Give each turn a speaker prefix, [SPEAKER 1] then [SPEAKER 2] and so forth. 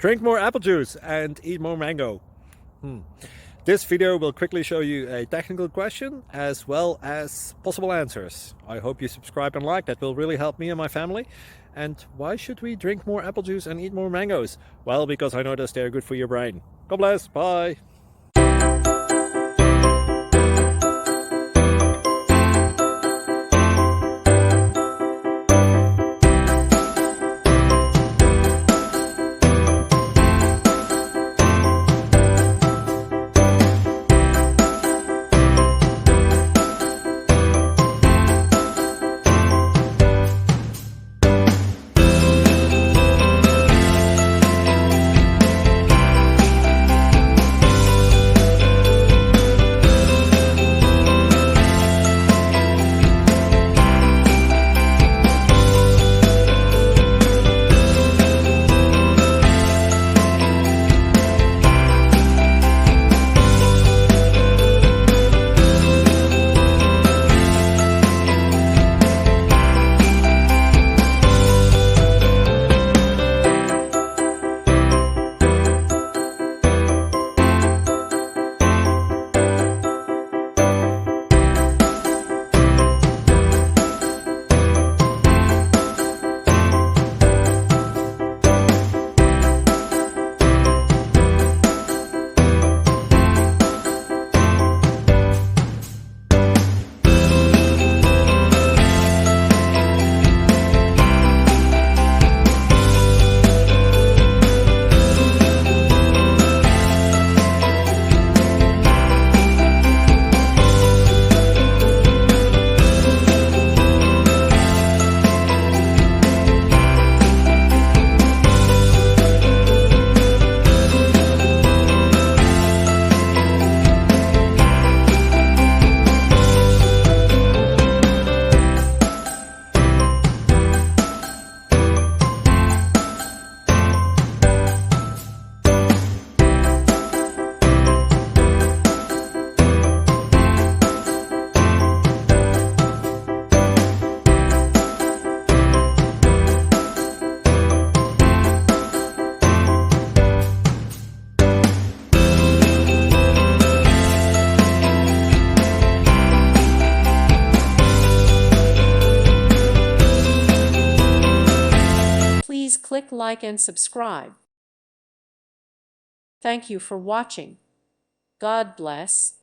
[SPEAKER 1] Drink more apple juice and eat more mango. This video will quickly show you a technical question as well as possible answers. I hope you subscribe and like, that will really help me and my family. And why should we drink more apple juice and eat more mangoes? Well, because I noticed they're good for your brain. God bless, bye.
[SPEAKER 2] Please click like and subscribe. Thank you for watching. God bless.